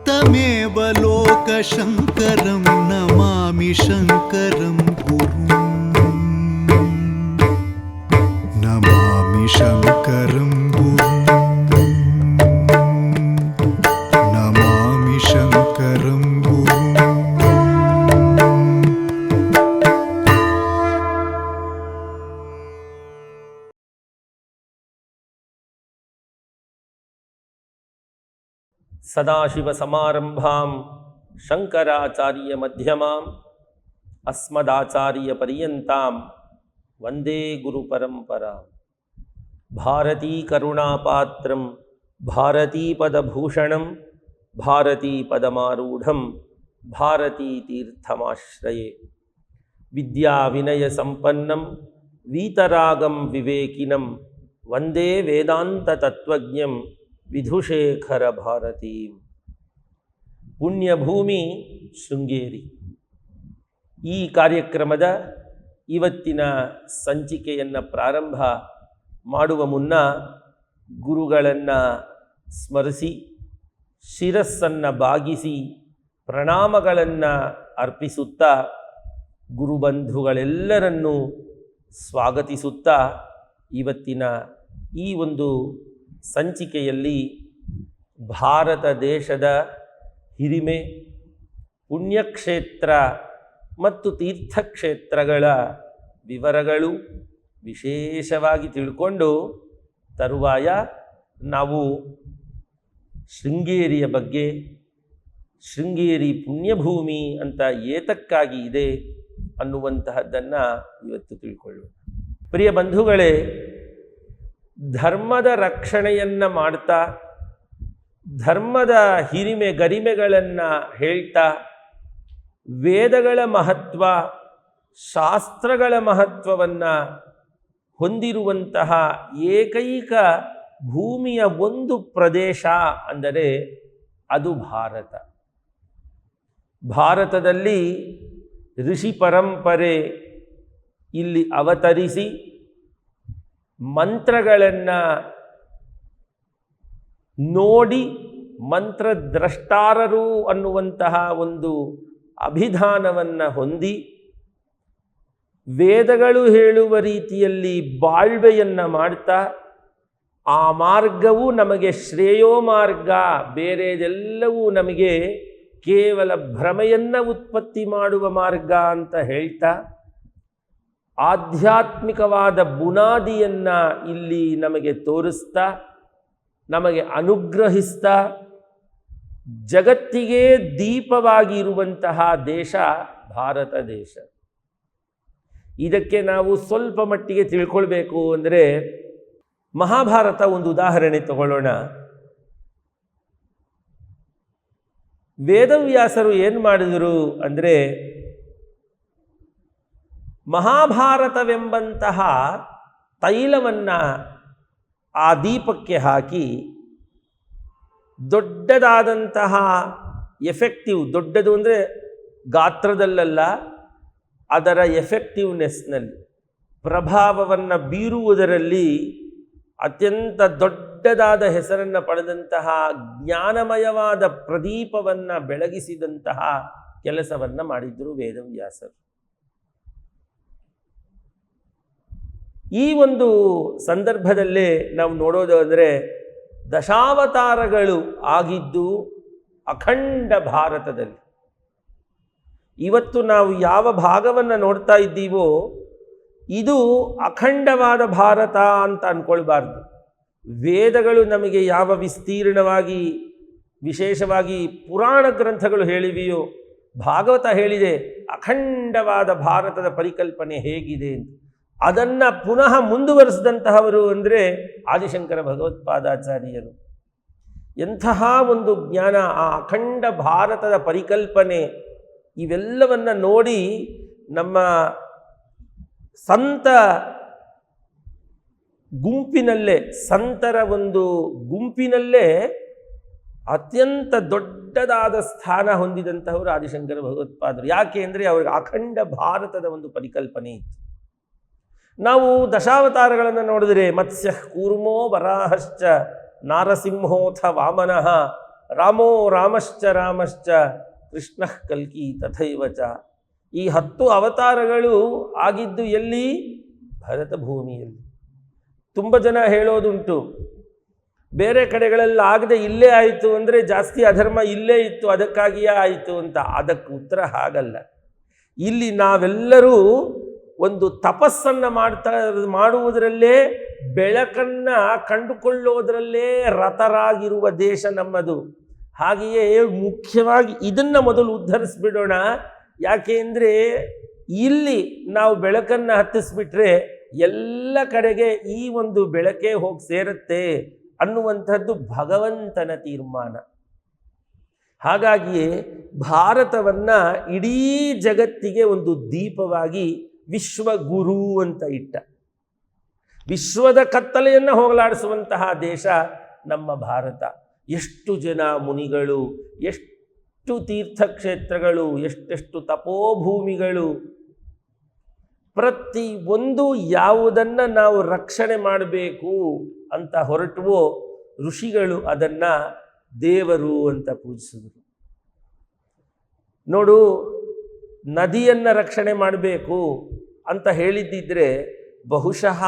तमेव लोकशङ्करं नमामि शङ्करं गुरुं नमामि शङ्करं गुरुं नमामि शङ्करं गुरुं। सदाशिवसमारम्भां शङ्कराचार्यमध्यमाम् अस्मदाचार्यपर्यन्तां वन्दे गुरुपरम्परां। भारतीकरुणापात्रं भारतीपदभूषणं भारतीपदमारूढं भारतीतीर्थमाश्रये। विद्याविनयसम्पन्नं वीतरागं विवेकिनं वन्दे वेदान्ततत्त्वज्ञं ವಿಧುಶೇಖರ ಭಾರತೀ. ಪುಣ್ಯಭೂಮಿ ಶೃಂಗೇರಿ. ಈ ಕಾರ್ಯಕ್ರಮದ ಇವತ್ತಿನ ಸಂಚಿಕೆಯನ್ನು ಪ್ರಾರಂಭ ಮಾಡುವ ಮುನ್ನ ಗುರುಗಳನ್ನು ಸ್ಮರಿಸಿ ಶಿರಸ್ಸನ್ನು ಬಾಗಿಸಿ ಪ್ರಣಾಮಗಳನ್ನು ಅರ್ಪಿಸುತ್ತಾ ಗುರುಬಂಧುಗಳೆಲ್ಲರನ್ನೂ ಸ್ವಾಗತಿಸುತ್ತಾ ಇವತ್ತಿನ ಈ ಒಂದು ಸಂಚಿಕೆಯಲ್ಲಿ ಭಾರತ ದೇಶದ ಹಿರಿಮೆ, ಪುಣ್ಯಕ್ಷೇತ್ರ ಮತ್ತು ತೀರ್ಥಕ್ಷೇತ್ರಗಳ ವಿವರಗಳು ವಿಶೇಷವಾಗಿ ತಿಳ್ಕೊಂಡು ತರುವಾಯ ನಾವು ಶೃಂಗೇರಿಯ ಬಗ್ಗೆ, ಶೃಂಗೇರಿ ಪುಣ್ಯಭೂಮಿ ಅಂತ ಏತಕ್ಕಾಗಿ ಇದೆ ಅನ್ನುವಂತಹದ್ದನ್ನು ಇವತ್ತು ತಿಳ್ಕೊಳ್ಳೋಣ. ಪ್ರಿಯ ಬಂಧುಗಳೇ, ಧರ್ಮದ ರಕ್ಷಣೆಯನ್ನು ಮಾಡ್ತಾ, ಧರ್ಮದ ಹಿರಿಮೆ ಗರಿಮೆಗಳನ್ನು ಹೇಳ್ತಾ, ವೇದಗಳ ಮಹತ್ವ, ಶಾಸ್ತ್ರಗಳ ಮಹತ್ವವನ್ನು ಹೊಂದಿರುವಂತಹ ಏಕೈಕ ಭೂಮಿಯ ಒಂದು ಪ್ರದೇಶ ಅಂದರೆ ಅದು ಭಾರತ. ಭಾರತದಲ್ಲಿ ಋಷಿ ಪರಂಪರೆ ಇಲ್ಲಿ ಅವತರಿಸಿ ಮಂತ್ರಗಳನ್ನು ನೋಡಿ ಮಂತ್ರದ್ರಷ್ಟಾರರು ಅನ್ನುವಂತಹ ಒಂದು ಅಭಿಧಾನವನ್ನು ಹೊಂದಿ ವೇದಗಳು ಹೇಳುವ ರೀತಿಯಲ್ಲಿ ಬಾಳ್ವೆಯನ್ನು ಮಾಡ್ತಾ, ಆ ಮಾರ್ಗವು ನಮಗೆ ಶ್ರೇಯೋ ಮಾರ್ಗ, ಬೇರೆದೆಲ್ಲವೂ ನಮಗೆ ಕೇವಲ ಭ್ರಮೆಯನ್ನು ಉತ್ಪತ್ತಿ ಮಾಡುವ ಮಾರ್ಗ ಅಂತ ಹೇಳ್ತಾ, ಆಧ್ಯಾತ್ಮಿಕವಾದ ಬುನಾದಿಯನ್ನು ಇಲ್ಲಿ ನಮಗೆ ತೋರಿಸ್ತಾ, ನಮಗೆ ಅನುಗ್ರಹಿಸ್ತಾ, ಜಗತ್ತಿಗೆ ದೀಪವಾಗಿ ಇರುವಂತಹ ದೇಶ ಭಾರತ ದೇಶ. ಇದಕ್ಕೆ ನಾವು ಸ್ವಲ್ಪ ಮಟ್ಟಿಗೆ ತಿಳ್ಕೊಳ್ಬೇಕು ಅಂದರೆ ಮಹಾಭಾರತ ಒಂದು ಉದಾಹರಣೆ ತಗೊಳ್ಳೋಣ. ವೇದವ್ಯಾಸರು ಏನು ಮಾಡಿದರು ಅಂದರೆ, ಮಹಾಭಾರತವೆಂಬಂತಹ ತೈಲವನ್ನು ಆ ದೀಪಕ್ಕೆ ಹಾಕಿ ದೊಡ್ಡದಾದಂತಹ ಎಫೆಕ್ಟಿವ್, ದೊಡ್ಡದು ಅಂದರೆ ಗಾತ್ರದಲ್ಲ, ಅದರ ಎಫೆಕ್ಟಿವ್ನೆಸ್ನಲ್ಲಿ, ಪ್ರಭಾವವನ್ನು ಬೀರುವುದರಲ್ಲಿ ಅತ್ಯಂತ ದೊಡ್ಡದಾದ ಹೆಸರನ್ನು ಪಡೆದಂತಹ ಜ್ಞಾನಮಯವಾದ ಪ್ರದೀಪವನ್ನು ಬೆಳಗಿಸಿದಂತಹ ಕೆಲಸವನ್ನು ಮಾಡಿದ್ದರು ವೇದವ್ಯಾಸರು. ಈ ಒಂದು ಸಂದರ್ಭದಲ್ಲೇ ನಾವು ನೋಡೋದು ಅಂದರೆ, ದಶಾವತಾರಗಳು ಆಗಿದ್ದು ಅಖಂಡ ಭಾರತದಲ್ಲಿ. ಇವತ್ತು ನಾವು ಯಾವ ಭಾಗವನ್ನು ನೋಡ್ತಾ ಇದ್ದೀವೋ ಇದು ಅಖಂಡವಾದ ಭಾರತ ಅಂತ ಅಂದ್ಕೊಳ್ಬಾರ್ದು. ವೇದಗಳು ನಮಗೆ ಯಾವ ವಿಸ್ತೀರ್ಣವಾಗಿ, ವಿಶೇಷವಾಗಿ ಪುರಾಣ ಗ್ರಂಥಗಳು ಹೇಳಿವೆಯೋ, ಭಾಗವತ ಹೇಳಿದೆ ಅಖಂಡವಾದ ಭಾರತದ ಪರಿಕಲ್ಪನೆ ಹೇಗಿದೆ ಅಂತ. ಅದನ್ನು ಪುನಃ ಮುಂದುವರಿಸಿದಂತಹವರು ಅಂದರೆ ಆದಿಶಂಕರ ಭಗವತ್ಪಾದಾಚಾರ್ಯರು. ಎಂತಹ ಒಂದು ಜ್ಞಾನ, ಆ ಅಖಂಡ ಭಾರತದ ಪರಿಕಲ್ಪನೆ, ಇವೆಲ್ಲವನ್ನು ನೋಡಿ ನಮ್ಮ ಸಂತ ಗುಂಪಿನಲ್ಲೇ, ಸಂತರ ಒಂದು ಗುಂಪಿನಲ್ಲೇ ಅತ್ಯಂತ ದೊಡ್ಡದಾದ ಸ್ಥಾನ ಹೊಂದಿದಂತಹವರು ಆದಿಶಂಕರ ಭಗವತ್ಪಾದರು. ಯಾಕೆ ಅಂದರೆ ಅವರಿಗೆ ಅಖಂಡ ಭಾರತದ ಒಂದು ಪರಿಕಲ್ಪನೆ ಇತ್ತು. ನಾವು ದಶಾವತಾರಗಳನ್ನು ನೋಡಿದರೆ ಮತ್ಸ್ಯ ಕೂರ್ಮೋ ವರಾಹಶ್ಚ ನಾರಸಿಂಹೋಥ ವಾಮನಃ ರಾಮೋ ರಾಮಶ್ಚ ಕೃಷ್ಣ ಕಲ್ಕಿ ತಥೈವಚ. ಈ 10 ಅವತಾರಗಳು ಆಗಿದ್ದು ಎಲ್ಲಿ? ಭರತ ಭೂಮಿಯಲ್ಲಿ. ತುಂಬ ಜನ ಹೇಳೋದುಂಟು, ಬೇರೆ ಕಡೆಗಳೆಲ್ಲ ಆಗದೆ ಇಲ್ಲೇ ಆಯಿತು ಅಂದರೆ ಜಾಸ್ತಿ ಅಧರ್ಮ ಇಲ್ಲೇ ಇತ್ತು ಅದಕ್ಕಾಗಿಯೇ ಆಯಿತು ಅಂತ. ಅದಕ್ಕೆ ಉತ್ತರ ಹಾಗಲ್ಲ. ಇಲ್ಲಿ ನಾವೆಲ್ಲರೂ ಒಂದು ತಪಸ್ಸನ್ನು ಮಾಡುವುದರಲ್ಲೇ, ಬೆಳಕನ್ನು ಕಂಡುಕೊಳ್ಳೋದರಲ್ಲೇ ರತರಾಗಿರುವ ದೇಶ ನಮ್ಮದು. ಹಾಗೆಯೇ ಮುಖ್ಯವಾಗಿ ಇದನ್ನು ಮೊದಲು ಉದ್ಧರಿಸ್ಬಿಡೋಣ. ಯಾಕೆ ಅಂದರೆ ಇಲ್ಲಿ ನಾವು ಬೆಳಕನ್ನು ಹತ್ತಿಸ್ಬಿಟ್ರೆ ಎಲ್ಲ ಕಡೆಗೆ ಈ ಒಂದು ಬೆಳಕೇ ಹೋಗಿ ಸೇರುತ್ತೆ ಅನ್ನುವಂಥದ್ದು ಭಗವಂತನ ತೀರ್ಮಾನ. ಹಾಗಾಗಿಯೇ ಭಾರತವನ್ನು ಇಡೀ ಜಗತ್ತಿಗೆ ಒಂದು ದೀಪವಾಗಿ ವಿಶ್ವಗುರು ಅಂತ ಇಟ್ಟ. ವಿಶ್ವದ ಕತ್ತಲೆಯನ್ನು ಹೋಗಲಾಡಿಸುವಂತಹ ದೇಶ ನಮ್ಮ ಭಾರತ. ಎಷ್ಟು ಜನ ಮುನಿಗಳು, ಎಷ್ಟು ತೀರ್ಥಕ್ಷೇತ್ರಗಳು, ಎಷ್ಟೆಷ್ಟು ತಪೋಭೂಮಿಗಳು. ಪ್ರತಿ ಒಂದು ಯಾವುದನ್ನು ನಾವು ರಕ್ಷಣೆ ಮಾಡಬೇಕು ಅಂತ ಹೊರಟುವೋ ಋಷಿಗಳು ಅದನ್ನು ದೇವರು ಅಂತ ಪೂಜಿಸಿದರು. ನೋಡು, ನದಿಯನ್ನು ರಕ್ಷಣೆ ಮಾಡಬೇಕು ಅಂತ ಹೇಳಿದ್ದಿದ್ರೆ ಬಹುಶಃ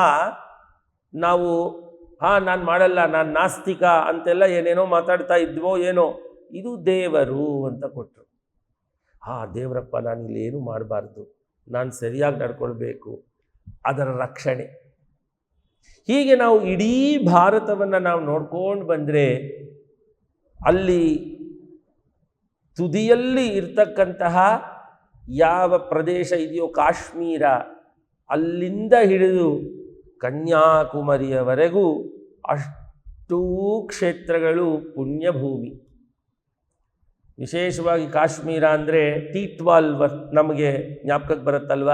ನಾವು ನಾನು ಮಾಡಲ್ಲ, ನಾನು ನಾಸ್ತಿಕ ಅಂತೆಲ್ಲ ಏನೇನೋ ಮಾತಾಡ್ತಾ ಇದ್ವೋ ಏನೋ. ಇದು ದೇವರು ಅಂತ ಕೊಟ್ಟರು. ದೇವರಪ್ಪ, ನಾನು ಇಲ್ಲೇನು ಮಾಡಬಾರ್ದು, ನಾನು ಸರಿಯಾಗಿ ನಡ್ಕೊಳ್ಬೇಕು, ಅದರ ರಕ್ಷಣೆ. ಹೀಗೆ ನಾವು ಇಡೀ ಭಾರತವನ್ನು ನಾವು ನೋಡ್ಕೊಂಡು ಬಂದರೆ ಅಲ್ಲಿ ತುದಿಯಲ್ಲಿ ಇರ್ತಕ್ಕಂತಹ ಯಾವ ಪ್ರದೇಶ ಇದೆಯೋ ಕಾಶ್ಮೀರ, ಅಲ್ಲಿಂದ ಹಿಡಿದು ಕನ್ಯಾಕುಮಾರಿಯವರೆಗೂ ಅಷ್ಟೂ ಕ್ಷೇತ್ರಗಳು ಪುಣ್ಯಭೂಮಿ. ವಿಶೇಷವಾಗಿ ಕಾಶ್ಮೀರ ಅಂದರೆ ಟೀಟ್ವಾಲ್ ನಮಗೆ ಜ್ಞಾಪಕಕ್ಕೆ ಬರುತ್ತಲ್ವ.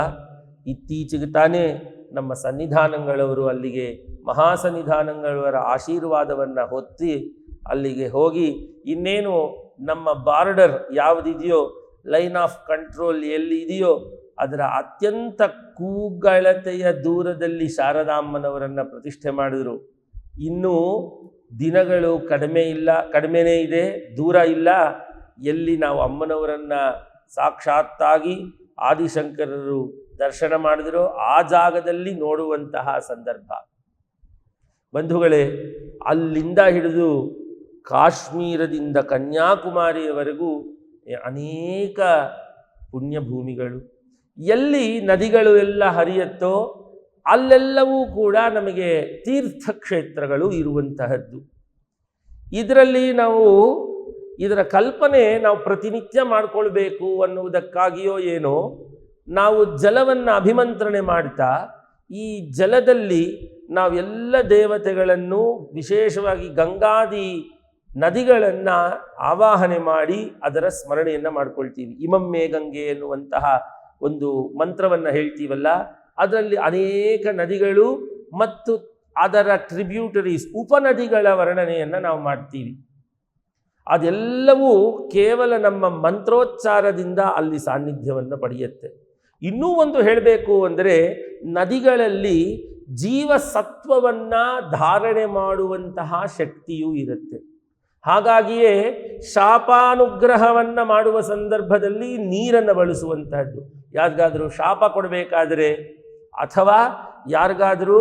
ಇತ್ತೀಚೆಗೆ ತಾನೇ ನಮ್ಮ ಸನ್ನಿಧಾನಗಳವರು ಅಲ್ಲಿಗೆ ಮಹಾಸನ್ನಿಧಾನಗಳವರ ಆಶೀರ್ವಾದವನ್ನು ಹೊತ್ತಿ ಅಲ್ಲಿಗೆ ಹೋಗಿ ಇನ್ನೇನು ನಮ್ಮ ಬಾರ್ಡರ್ ಯಾವುದಿದೆಯೋ, ಲೈನ್ ಆಫ್ ಕಂಟ್ರೋಲ್ ಎಲ್ಲಿ ಇದೆಯೋ ಅದರ ಅತ್ಯಂತ ಕೂಗಳತೆಯ ದೂರದಲ್ಲಿ ಶಾರದಾಮ್ಮನವರನ್ನು ಪ್ರತಿಷ್ಠೆ ಮಾಡಿದರು. ಇನ್ನೂ ದಿನಗಳು ಕಡಿಮೆನೇ ಇದೆ, ದೂರ ಇಲ್ಲ. ಎಲ್ಲಿ ನಾವು ಅಮ್ಮನವರನ್ನು ಸಾಕ್ಷಾತ್ತಾಗಿ ಆದಿಶಂಕರರು ದರ್ಶನ ಮಾಡಿದರೋ ಆ ಜಾಗದಲ್ಲಿ ನೋಡುವಂತಹ ಸಂದರ್ಭ. ಬಂಧುಗಳೇ, ಅಲ್ಲಿಂದ ಹಿಡಿದು ಕಾಶ್ಮೀರದಿಂದ ಕನ್ಯಾಕುಮಾರಿಯವರೆಗೂ ಅನೇಕ ಪುಣ್ಯಭೂಮಿಗಳು. ಎಲ್ಲಿ ನದಿಗಳು ಎಲ್ಲ ಹರಿಯುತ್ತೋ ಅಲ್ಲೆಲ್ಲವೂ ಕೂಡ ನಮಗೆ ತೀರ್ಥಕ್ಷೇತ್ರಗಳು ಇರುವಂತಹದ್ದು. ಇದರಲ್ಲಿ ನಾವು ಇದರ ಕಲ್ಪನೆ ನಾವು ಪ್ರತಿನಿತ್ಯ ಮಾಡಿಕೊಳ್ಬೇಕು ಅನ್ನುವುದಕ್ಕಾಗಿಯೋ ಏನೋ ನಾವು ಜಲವನ್ನು ಅಭಿಮಂತ್ರಣೆ ಮಾಡ್ತಾ ಈ ಜಲದಲ್ಲಿ ನಾವೆಲ್ಲ ದೇವತೆಗಳನ್ನು, ವಿಶೇಷವಾಗಿ ಗಂಗಾದಿ ನದಿಗಳನ್ನು ಆವಾಹನೆ ಮಾಡಿ ಅದರ ಸ್ಮರಣೆಯನ್ನು ಮಾಡ್ಕೊಳ್ತೀವಿ. ಇಮಮ್ಮೆ ಗಂಗೆ ಎನ್ನುವಂತಹ ಒಂದು ಮಂತ್ರವನ್ನು ಹೇಳ್ತೀವಲ್ಲ, ಅದರಲ್ಲಿ ಅನೇಕ ನದಿಗಳು ಮತ್ತು ಅದರ ಟ್ರಿಬ್ಯೂಟರೀಸ್, ಉಪನದಿಗಳ ವರ್ಣನೆಯನ್ನು ನಾವು ಮಾಡ್ತೀವಿ. ಅದೆಲ್ಲವೂ ಕೇವಲ ನಮ್ಮ ಮಂತ್ರೋಚ್ಚಾರದಿಂದ ಅಲ್ಲಿ ಸಾನ್ನಿಧ್ಯವನ್ನು ಪಡೆಯುತ್ತೆ. ಇನ್ನೂ ಒಂದು ಹೇಳಬೇಕು ಅಂದರೆ, ನದಿಗಳಲ್ಲಿ ಜೀವಸತ್ವವನ್ನು ಧಾರಣೆ ಮಾಡುವಂತಹ ಶಕ್ತಿಯೂ ಇರುತ್ತೆ. ಹಾಗಾಗಿಯೇ ಶಾಪಾನುಗ್ರಹವನ್ನು ಮಾಡುವ ಸಂದರ್ಭದಲ್ಲಿ ನೀರನ್ನು ಬಳಸುವಂತಹದ್ದು. ಯಾರಿಗಾದರೂ ಶಾಪ ಕೊಡಬೇಕಾದರೆ ಅಥವಾ ಯಾರಿಗಾದರೂ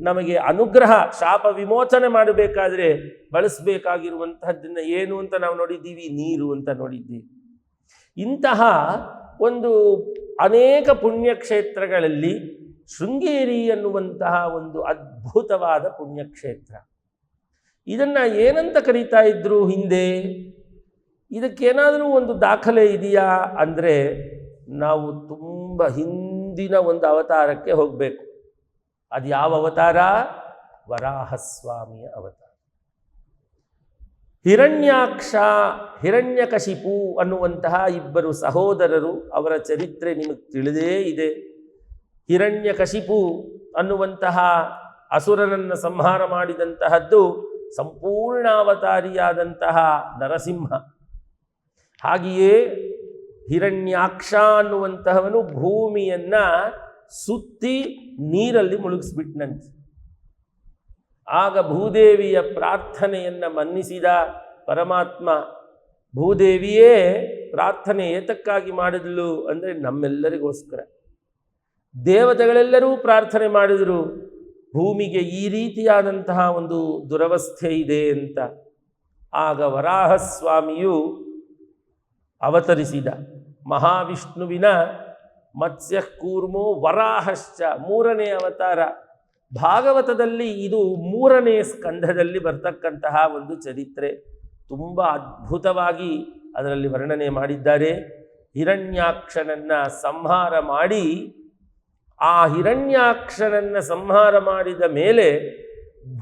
ನಮಗೆ ಅನುಗ್ರಹ, ಶಾಪ ವಿಮೋಚನೆ ಮಾಡಬೇಕಾದ್ರೆ ಬಳಸಬೇಕಾಗಿರುವಂತಹದ್ದನ್ನು ಏನು ಅಂತ ನಾವು ನೋಡಿದ್ದೀವಿ? ನೀರು ಅಂತ ನೋಡಿದ್ದೀವಿ. ಇಂತಹ ಒಂದು ಅನೇಕ ಪುಣ್ಯಕ್ಷೇತ್ರಗಳಲ್ಲಿ ಶೃಂಗೇರಿ ಅನ್ನುವಂತಹ ಒಂದು ಅದ್ಭುತವಾದ ಪುಣ್ಯಕ್ಷೇತ್ರ. ಇದನ್ನು ಏನಂತ ಕರೀತಾ ಇದ್ರು ಹಿಂದೆ? ಇದಕ್ಕೇನಾದರೂ ಒಂದು ದಾಖಲೆ ಇದೆಯಾ ಅಂದರೆ ನಾವು ತುಂಬ ಹಿಂದಿನ ಒಂದು ಅವತಾರಕ್ಕೆ ಹೋಗಬೇಕು. ಅದು ಯಾವ ಅವತಾರ? ವರಾಹಸ್ವಾಮಿಯ ಅವತಾರ. ಹಿರಣ್ಯಾಕ್ಷ, ಹಿರಣ್ಯಕಶಿಪು ಅನ್ನುವಂತಹ ಇಬ್ಬರು ಸಹೋದರರು, ಅವರ ಚರಿತ್ರೆ ನಿಮಗೆ ತಿಳಿದೇ ಇದೆ. ಹಿರಣ್ಯಕಶಿಪು ಅನ್ನುವಂತಹ ಅಸುರನನ್ನು ಸಂಹಾರ ಮಾಡಿದಂತಹದ್ದು ಸಂಪೂರ್ಣಾವತಾರಿಯಾದಂತಹ ನರಸಿಂಹ. ಹಾಗೆಯೇ ಹಿರಣ್ಯಾಕ್ಷ ಅನ್ನುವಂತಹವನು ಭೂಮಿಯನ್ನು ಸುತ್ತಿ ನೀರಲ್ಲಿ ಮುಳುಗಿಸ್ಬಿಟ್ನಂತೆ. ಆಗ ಭೂದೇವಿಯ ಪ್ರಾರ್ಥನೆಯನ್ನು ಮನ್ನಿಸಿದ ಪರಮಾತ್ಮ ಭೂದೇವಿಯೇ ಪ್ರಾರ್ಥನೆ ಏತಕ್ಕಾಗಿ ಮಾಡಿದಳು ಅಂದರೆ ನಮ್ಮೆಲ್ಲರಿಗೋಸ್ಕರ. ದೇವತೆಗಳೆಲ್ಲರೂ ಪ್ರಾರ್ಥನೆ ಮಾಡಿದರು, ಭೂಮಿಗೆ ಈ ರೀತಿಯಾದಂತಹ ಒಂದು ದುರವಸ್ಥೆ ಇದೆ ಅಂತ. ಆಗ ವರಾಹಸ್ವಾಮಿಯು ಅವತರಿಸಿದ. ಮಹಾವಿಷ್ಣುವಿನ ಮತ್ಸ್ಯ ಕೂರ್ಮೋ ವರಾಹಶ್ಚ, ಮೂರನೇ ಅವತಾರ. ಭಾಗವತದಲ್ಲಿ ಇದು 3ನೇ ಸ್ಕಂಧದಲ್ಲಿ ಬರ್ತಕ್ಕಂತಹ ಒಂದು ಚರಿತ್ರೆ. ತುಂಬ ಅದ್ಭುತವಾಗಿ ಅದರಲ್ಲಿ ವರ್ಣನೆ ಮಾಡಿದ್ದಾರೆ. ಹಿರಣ್ಯಾಕ್ಷನನ್ನು ಸಂಹಾರ ಮಾಡಿ, ಆ ಹಿರಣ್ಯಾಕ್ಷನನ್ನು ಸಂಹಾರ ಮಾಡಿದ ಮೇಲೆ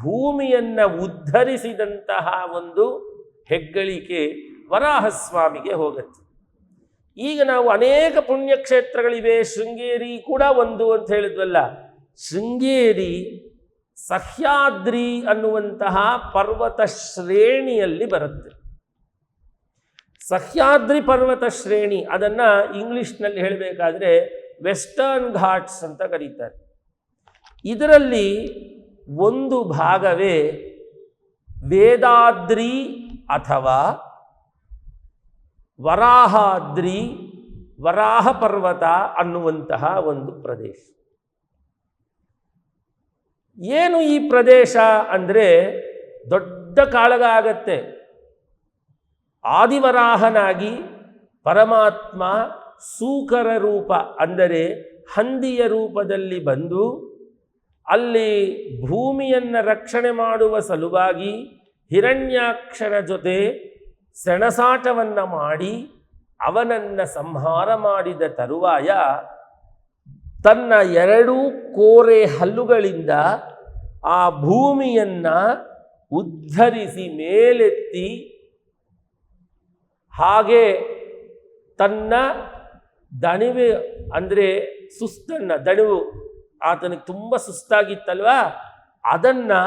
ಭೂಮಿಯನ್ನು ಉದ್ಧರಿಸಿದಂತಹ ಒಂದು ಹೆಗ್ಗಳಿಕೆ ವರಾಹಸ್ವಾಮಿಗೆ ಹೋಗುತ್ತೆ. ಈಗ ನಾವು ಅನೇಕ ಪುಣ್ಯಕ್ಷೇತ್ರಗಳಿವೆ, ಶೃಂಗೇರಿ ಕೂಡ ಒಂದು ಅಂತ ಹೇಳಿದ್ವಲ್ಲ. ಶೃಂಗೇರಿ ಸಹ್ಯಾದ್ರಿ ಅನ್ನುವಂತಹ ಪರ್ವತ ಶ್ರೇಣಿಯಲ್ಲಿ ಬರುತ್ತೆ. ಸಹ್ಯಾದ್ರಿ ಪರ್ವತ ಶ್ರೇಣಿ, ಅದನ್ನು ಇಂಗ್ಲಿಷ್ನಲ್ಲಿ ಹೇಳಬೇಕಾದ್ರೆ ವೆಸ್ಟರ್ನ್ ಘಾಟ್ಸ್ ಅಂತ ಕರೀತಾರೆ. ಇದರಲ್ಲಿ ಒಂದು ಭಾಗವೇ ವೇದಾದ್ರಿ ಅಥವಾ ವರಾಹಾದ್ರಿ, ವರಾಹ ಪರ್ವತ ಅನ್ನುವಂತಹ ಒಂದು ಪ್ರದೇಶ. ಏನು ಈ ಪ್ರದೇಶ ಅಂದರೆ, ದೊಡ್ಡ ಕಾಳಗ ಆಗತ್ತೆ. ಆದಿವರಾಹನಾಗಿ ಪರಮಾತ್ಮ ಸೂಕರ ರೂಪ ಅಂದರೆ ಹಂದಿಯ ರೂಪದಲ್ಲಿ ಬಂದು ಅಲ್ಲಿ ಭೂಮಿಯನ್ನು ರಕ್ಷಣೆ ಮಾಡುವ ಸಲುವಾಗಿ ಹಿರಣ್ಯಾಕ್ಷನ ಜೊತೆ ಸೆಣಸಾಟವನ್ನು ಮಾಡಿ ಅವನನ್ನು ಸಂಹಾರ ಮಾಡಿದ ತರುವಾಯ ತನ್ನ 2 ಕೋರೆ ಹಲ್ಲುಗಳಿಂದ ಆ ಭೂಮಿಯನ್ನು ಉದ್ಧರಿಸಿ ಮೇಲೆತ್ತಿ, ಹಾಗೆ ತನ್ನ ದಣಿವೆ ಅಂದರೆ ಸುಸ್ತನ್ನು, ದಣಿವು ಆತನಿಗೆ ತುಂಬ ಸುಸ್ತಾಗಿತ್ತಲ್ವ, ಅದನ್ನು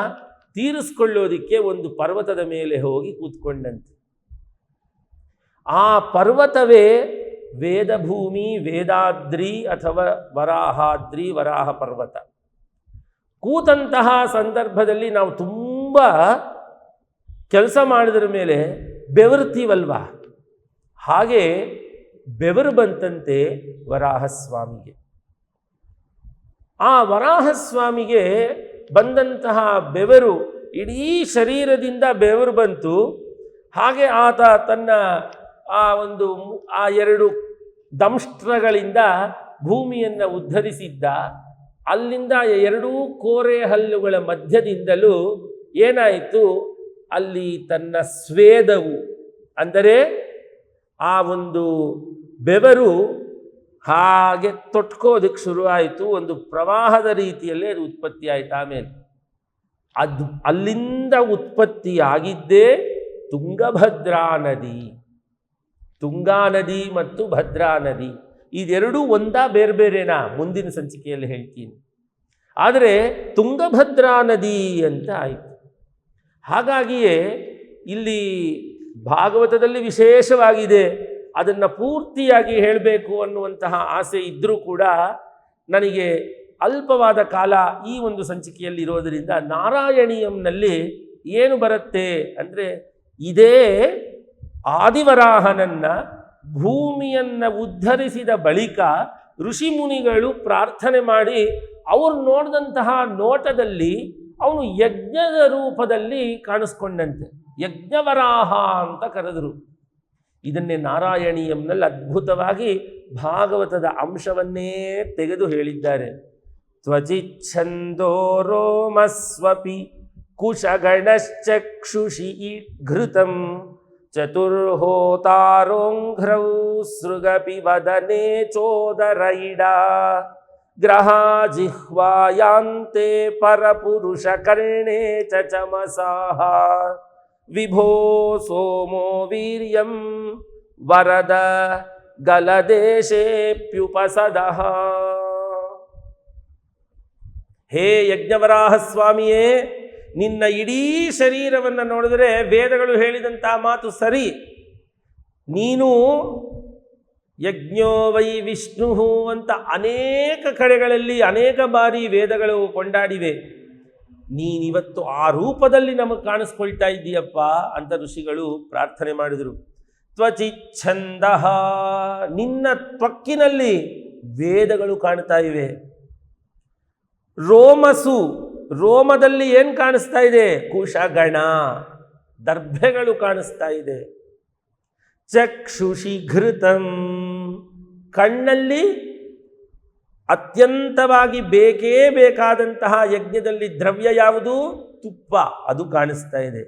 ತೀರಿಸ್ಕೊಳ್ಳೋದಕ್ಕೆ ಒಂದು ಪರ್ವತದ ಮೇಲೆ ಹೋಗಿ ಕೂತ್ಕೊಂಡಂತೆ. ಆ ಪರ್ವತವೇ ವೇದಭೂಮಿ, ವೇದಾದ್ರಿ ಅಥವಾ ವರಾಹಾದ್ರಿ, ವರಾಹ ಪರ್ವತ. ಕೂತಂತಹ ಸಂದರ್ಭದಲ್ಲಿ ನಾವು ತುಂಬ ಕೆಲಸ ಮಾಡಿದ್ರ ಮೇಲೆ ಬೆವರ್ತೀವಲ್ವ, ಹಾಗೆ ಬೆವರು ಬಂತಂತೆ ವರಾಹಸ್ವಾಮಿಗೆ. ಆ ವರಾಹಸ್ವಾಮಿಗೆ ಬಂದಂತಹ ಬೆವರು, ಇಡೀ ಶರೀರದಿಂದ ಬೆವರು ಬಂತು. ಹಾಗೆ ಆತ ತನ್ನ ಆ 2 ದಂಷ್ಟ್ರಗಳಿಂದ ಭೂಮಿಯನ್ನು ಉದ್ಧರಿಸಿದ್ದ. ಅಲ್ಲಿಂದ 2 ಕೋರೆ ಹಲ್ಲುಗಳ ಮಧ್ಯದಿಂದಲೂ ಏನಾಯಿತು, ಅಲ್ಲಿ ತನ್ನ ಸ್ವೇದವು ಅಂದರೆ ಆ ಒಂದು ಬೆವರು ಹಾಗೆ ತೊಟ್ಕೋದಕ್ಕೆ ಶುರುವಾಯಿತು. ಒಂದು ಪ್ರವಾಹದ ರೀತಿಯಲ್ಲೇ ಅದು ಉತ್ಪತ್ತಿ ಆಯಿತು. ಆಮೇಲೆ ಅದು ಅಲ್ಲಿಂದ ಉತ್ಪತ್ತಿಯಾಗಿದ್ದೇ ತುಂಗಭದ್ರಾ ನದಿ. ತುಂಗಾ ನದಿ ಮತ್ತು ಭದ್ರಾ ನದಿ ಇದೆರಡೂ ಒಂದಾ ಬೇರೆ ಬೇರೆನಾ ಮುಂದಿನ ಸಂಚಿಕೆಯಲ್ಲಿ ಹೇಳ್ತೀನಿ. ಆದರೆ ತುಂಗಭದ್ರಾ ನದಿ ಅಂತ ಆಯಿತು. ಹಾಗಾಗಿಯೇ ಇಲ್ಲಿ ಭಾಗವತದಲ್ಲಿ ವಿಶೇಷವಾಗಿದೆ. ಅದನ್ನು ಪೂರ್ತಿಯಾಗಿ ಹೇಳಬೇಕು ಅನ್ನುವಂತಹ ಆಸೆ ಇದ್ದರೂ ಕೂಡ ನನಗೆ ಅಲ್ಪವಾದ ಕಾಲ ಈ ಒಂದು ಸಂಚಿಕೆಯಲ್ಲಿ ಇರೋದರಿಂದ ನಾರಾಯಣೀಯಂನಲ್ಲಿ ಏನು ಬರುತ್ತೆ ಅಂದರೆ, ಇದೇ ಆದಿವರಾಹನನ್ನು ಭೂಮಿಯನ್ನು ಉದ್ಧರಿಸಿದ ಬಳಿಕ ಋಷಿಮುನಿಗಳು ಪ್ರಾರ್ಥನೆ ಮಾಡಿ ಅವರು ನೋಡಿದಂತಹ ನೋಟದಲ್ಲಿ ಅವನು ಯಜ್ಞದ ರೂಪದಲ್ಲಿ ಕಾಣಿಸ್ಕೊಂಡಂತೆ, ಯಜ್ಞವರಾಹ ಅಂತ ಕರೆದರು. ಇದನ್ನೇ ನಾರಾಯಣೀಯಂನಲ್ಲಿ ಅದ್ಭುತವಾಗಿ ಭಾಗವತದ ಅಂಶವನ್ನೇ ತೆಗೆದು ಹೇಳಿದ್ದಾರೆ. ತ್ವಚಿಚ್ಛಂದೋ ರೋಮಸ್ವಪಿ ಕುಶಗಣಶ್ಚಕ್ಷುಷಿ ಘೃತಂ ಚತುರ್ಹೋತಾರೋಂಘ್ರೌ ಸೃಗಪಿ ವದನೆ ಚೋದರೈಡಾ ಗ್ರಹಾ ಜಿಹ್ವಾಯಾಂತೆ ಪರಪುರುಷ ಕರ್ಣೇ ಚಮಸಾಹ ವಿಭೋ ಸೋಮೋ ವೀರ್ಯಂ ವರದ ಗಲದೇಶೇಪ್ಯುಪಸದಃ. ಹೇ ಯಜ್ಞವರಾಹ ಸ್ವಾಮಿಯೇ, ನಿನ್ನ ಇಡೀ ಶರೀರವನ್ನು ನೋಡಿದರೆ ವೇದಗಳು ಹೇಳಿದಂಥ ಮಾತು ಸರಿ. ನೀನು ಯಜ್ಞೋ ವೈ ವಿಷ್ಣು ಅಂತ ಅನೇಕ ಕಡೆಗಳಲ್ಲಿ ಅನೇಕ ಬಾರಿ ವೇದಗಳು ಕೊಂಡಾಡಿವೆ. ನೀನಿವತ್ತು ಆ ರೂಪದಲ್ಲಿ ನಮಗೆ ಕಾಣಿಸ್ಕೊಳ್ತಾ ಇದ್ದೀಯಪ್ಪ ಅಂತ ಋಷಿಗಳು ಪ್ರಾರ್ಥನೆ ಮಾಡಿದರು. ತ್ವಚಿಚ್ಛಂದ, ನಿನ್ನ ತ್ವಕ್ಕಿನಲ್ಲಿ ವೇದಗಳು ಕಾಣ್ತಾ ಇವೆ. ರೋಮಸು, ರೋಮದಲ್ಲಿ ಏನು ಕಾಣಿಸ್ತಾ ಇದೆ? ಕುಶಗಣ, ದರ್ಭೆಗಳು ಕಾಣಿಸ್ತಾ ಇದೆ. ಚಕ್ಷುಷಿ ಘೃತಂ, ಕಣ್ಣಲ್ಲಿ ಅತ್ಯಂತವಾಗಿ ಬೇಕೇ ಬೇಕಾದಂತಹ ಯಜ್ಞದಲ್ಲಿ ದ್ರವ್ಯ ಯಾವುದು? ತುಪ್ಪ, ಅದು ಕಾಣಿಸ್ತಾ ಇದೆ.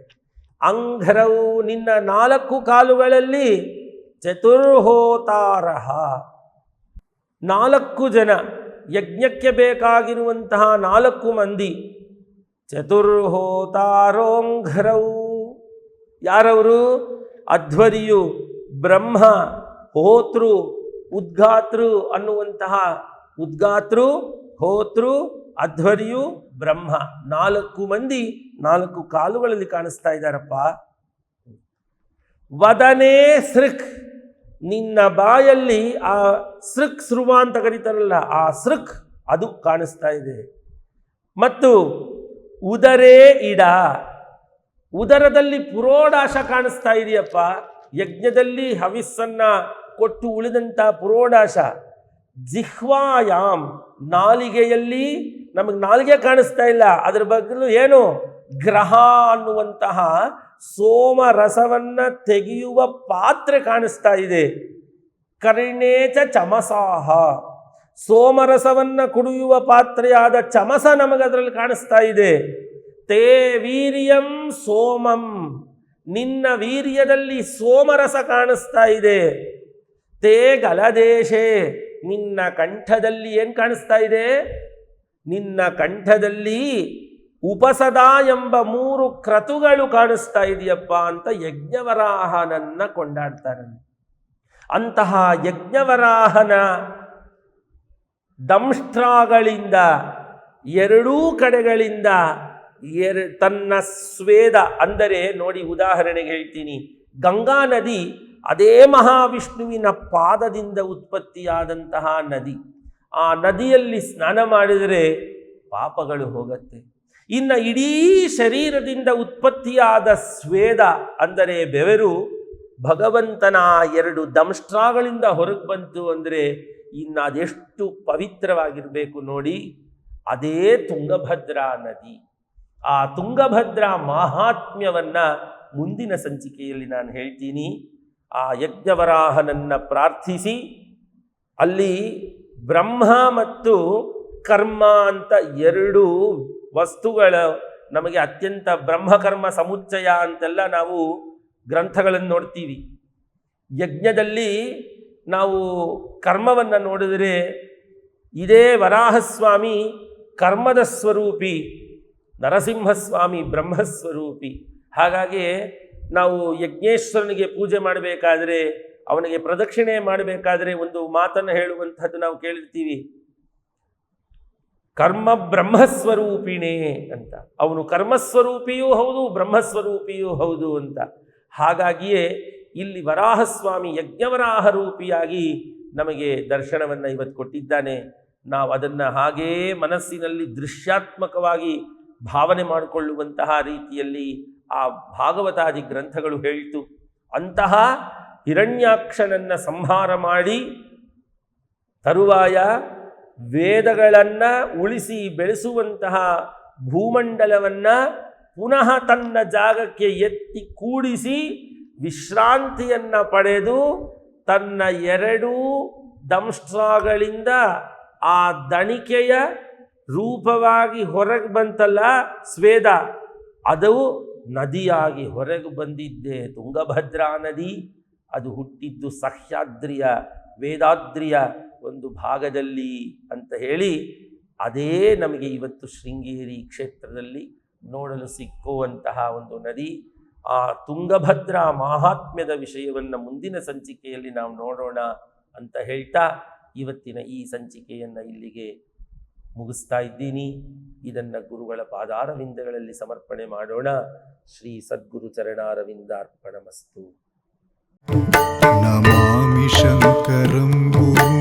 ಅಂಘ್ರವು, ನಿನ್ನ 4 ಕಾಲುಗಳಲ್ಲಿ ಚತುರ್ಹೋತಾರಃ, 4 ಜನ ಯಜ್ಞಕ್ಕೆ ಬೇಕಾಗಿರುವಂತಹ 4 ಮಂದಿ. ಚತುರ್ಹೋತಾರೋಂಘ್ರವು, ಯಾರವರು? ಅಧ್ವರಿಯು, ಬ್ರಹ್ಮ, ಹೋತೃ, ಉದ್ಗಾತೃ ಅನ್ನುವಂತಹ ಉದ್ಗಾತೃ, ಹೋತೃ, ಅಧ್ವರಿಯು, ಬ್ರಹ್ಮ, 4 ಮಂದಿ 4 ಕಾಲುಗಳಲ್ಲಿ ಕಾಣಿಸ್ತಾ ಇದ್ದಾರಪ್ಪ. ವದನೆ ಸೃಕ್, ನಿನ್ನ ಬಾಯಲ್ಲಿ ಆ ಸೃಕ್, ಸೃವ ಅಂತ ಕರೀತಾರಲ್ಲ, ಆ ಸೃಕ್ ಅದು ಕಾಣಿಸ್ತಾ ಇದೆ. ಮತ್ತು ಉದರೇ ಇಡ, ಉದರದಲ್ಲಿ ಪುರೋಡಾಶ ಕಾಣಿಸ್ತಾ ಇದೆಯಪ್ಪ. ಯಜ್ಞದಲ್ಲಿ ಹವಿಸ್ಸನ್ನ ಕೊಟ್ಟು ಉಳಿದಂಥ ಪುರೋಡಾಶ. ಜಿಹ್ವಾಯಾಮ್, ನಾಲಿಗೆಯಲ್ಲಿ ನಮಗೆ ನಾಲಿಗೆ ಕಾಣಿಸ್ತಾ ಇಲ್ಲ, ಅದರ ಬದಲು ಏನು? ಗ್ರಹ ಅನ್ನುವಂತಹ ಸೋಮರಸವನ್ನ ತೆಗೆಯುವ ಪಾತ್ರೆ ಕಾಣಿಸ್ತಾ ಇದೆ. ಕರ್ಣೇಚ ಚಮಸಾಹ, ಸೋಮರಸವನ್ನ ಕುಡಿಯುವ ಪಾತ್ರೆಯಾದ ಚಮಸ ನಮಗದರಲ್ಲಿ ಕಾಣಿಸ್ತಾ ಇದೆ. ತೇ ವೀರ್ಯಂ ಸೋಮಂ, ನಿನ್ನ ವೀರ್ಯದಲ್ಲಿ ಸೋಮರಸ ಕಾಣಿಸ್ತಾ ಇದೆ. ತೇ ಗಲದೇಶೆ, ನಿನ್ನ ಕಂಠದಲ್ಲಿ ಏನು ಕಾಣಿಸ್ತಾ ಇದೆ? ನಿನ್ನ ಕಂಠದಲ್ಲಿ ಉಪಸದ ಎಂಬ 3 ಕ್ರತುಗಳು ಕಾಣಿಸ್ತಾ ಇದೆಯಪ್ಪ ಅಂತ ಯಜ್ಞವರಾಹನನ್ನ ಕೊಂಡಾಡ್ತಾರೆ. ಅಂತಹ ಯಜ್ಞವರಾಹನ ದಂಷ್ಟ್ರಾಗಳಿಂದ 2 ಕಡೆಗಳಿಂದ ತನ್ನ ಸ್ವೇದ, ಅಂದರೆ ನೋಡಿ ಉದಾಹರಣೆಗೆ ಹೇಳ್ತೀನಿ, ಗಂಗಾ ನದಿ ಅದೇ ಮಹಾವಿಷ್ಣುವಿನ ಪಾದದಿಂದ ಉತ್ಪತ್ತಿಯಾದಂತಹ ನದಿ. ಆ ನದಿಯಲ್ಲಿ ಸ್ನಾನ ಮಾಡಿದರೆ ಪಾಪಗಳು ಹೋಗತ್ತೆ. ಇನ್ನು ಇಡೀ ಶರೀರದಿಂದ ಉತ್ಪತ್ತಿಯಾದ ಸ್ವೇದ ಅಂದರೆ ಬೆವರು ಭಗವಂತನ 2 ದಂಷ್ಟ್ರಾಗಳಿಂದ ಹೊರಗೆ ಬಂತು ಅಂದರೆ ಇನ್ನು ಅದೆಷ್ಟು ಪವಿತ್ರವಾಗಿರಬೇಕು ನೋಡಿ. ಅದೇ ತುಂಗಭದ್ರಾ ನದಿ. ಆ ತುಂಗಭದ್ರಾ ಮಹಾತ್ಮ್ಯವನ್ನ ಮುಂದಿನ ಸಂಚಿಕೆಯಲ್ಲಿ ನಾನು ಹೇಳ್ತೀನಿ. ಆ ಯಜ್ಞವರಾಹನನ್ನ ಪ್ರಾರ್ಥಿಸಿ, ಅಲ್ಲಿ ಬ್ರಹ್ಮ ಮತ್ತು ಕರ್ಮ ಅಂತ 2 ವಸ್ತುಗಳ ನಮಗೆ ಅತ್ಯಂತ ಬ್ರಹ್ಮಕರ್ಮ ಸಮುಚ್ಚಯ ಅಂತೆಲ್ಲ ನಾವು ಗ್ರಂಥಗಳನ್ನು ನೋಡ್ತೀವಿ. ಯಜ್ಞದಲ್ಲಿ ನಾವು ಕರ್ಮವನ್ನು ನೋಡಿದರೆ ಇದೇ ವರಾಹಸ್ವಾಮಿ ಕರ್ಮದ ಸ್ವರೂಪಿ, ನರಸಿಂಹಸ್ವಾಮಿ ಬ್ರಹ್ಮಸ್ವರೂಪಿ. ಹಾಗಾಗಿ ನಾವು ಯಜ್ಞೇಶ್ವರನಿಗೆ ಪೂಜೆ ಮಾಡಬೇಕಾದ್ರೆ, ಅವನಿಗೆ ಪ್ರದಕ್ಷಿಣೆ ಮಾಡಬೇಕಾದ್ರೆ ಒಂದು ಮಾತನ್ನು ಹೇಳುವಂಥದ್ದು ನಾವು ಕೇಳಿರ್ತೀವಿ, ಕರ್ಮ ಬ್ರಹ್ಮಸ್ವರೂಪಿಣೇ ಅಂತ. ಅವನು ಕರ್ಮಸ್ವರೂಪಿಯೂ ಹೌದು, ಬ್ರಹ್ಮಸ್ವರೂಪಿಯೂ ಹೌದು ಅಂತ. ಹಾಗಾಗಿಯೇ ಇಲ್ಲಿ ವರಾಹಸ್ವಾಮಿ ಯಜ್ಞವರಾಹ ರೂಪಿಯಾಗಿ ನಮಗೆ ದರ್ಶನವನ್ನು ಇವತ್ತು ಕೊಟ್ಟಿದ್ದಾನೆ. ನಾವು ಅದನ್ನು ಹಾಗೇ ಮನಸ್ಸಿನಲ್ಲಿ ದೃಶ್ಯಾತ್ಮಕವಾಗಿ ಭಾವನೆ ಮಾಡಿಕೊಳ್ಳುವಂತಹ ರೀತಿಯಲ್ಲಿ ಆ ಭಾಗವತಾದಿ ಗ್ರಂಥಗಳು ಹೇಳಿತು. ಅಂತಹ ಹಿರಣ್ಯಾಕ್ಷನನ್ನು ಸಂಹಾರ ಮಾಡಿ ತರುವಾಯ ವೇದಗಳನ್ನು ಉಳಿಸಿ ಬೆಳೆಸುವಂತಹ ಭೂಮಂಡಲವನ್ನು ಪುನಃ ತನ್ನ ಜಾಗಕ್ಕೆ ಎತ್ತಿ ಕೂಡಿಸಿ ವಿಶ್ರಾಂತಿಯನ್ನು ಪಡೆದು ತನ್ನ 2 ದಂಷ್ಟ್ರಾಗಳಿಂದ ಆ ದಣಿಕೆಯ ರೂಪವಾಗಿ ಹೊರಗೆ ಬಂತಲ್ಲ ಸ್ವೇದ, ಅದು ನದಿಯಾಗಿ ಹೊರಗೆ ಬಂದಿದ್ದೆ ತುಂಗಭದ್ರಾ ನದಿ. ಅದು ಹುಟ್ಟಿದ್ದು ಸಹ್ಯಾದ್ರಿಯ ವೇದಾದ್ರಿಯ ಒಂದು ಭಾಗದಲ್ಲಿ ಅಂತ ಹೇಳಿ, ಅದೇ ನಮಗೆ ಇವತ್ತು ಶೃಂಗೇರಿ ಕ್ಷೇತ್ರದಲ್ಲಿ ನೋಡಲು ಸಿಕ್ಕುವಂತಹ ಒಂದು ನದಿ. ಆ ತುಂಗಭದ್ರಾ ಮಹಾತ್ಮ್ಯದ ವಿಷಯವನ್ನು ಮುಂದಿನ ಸಂಚಿಕೆಯಲ್ಲಿ ನಾವು ನೋಡೋಣ ಅಂತ ಹೇಳ್ತಾ ಇವತ್ತಿನ ಈ ಸಂಚಿಕೆಯನ್ನು ಇಲ್ಲಿಗೆ ಮುಗಿಸ್ತಾ ಇದ್ದೀನಿ. ಇದನ್ನು ಗುರುಗಳ ಪಾದಾರವಿಂದಗಳಲ್ಲಿ ಸಮರ್ಪಣೆ ಮಾಡೋಣ. ಶ್ರೀ ಸದ್ಗುರು ಚರಣಾರವಿಂದಾರ್ಪಣಮಸ್ತು. ನಮಾಮಿ ಶಂಕರಂ ಗುರುಂ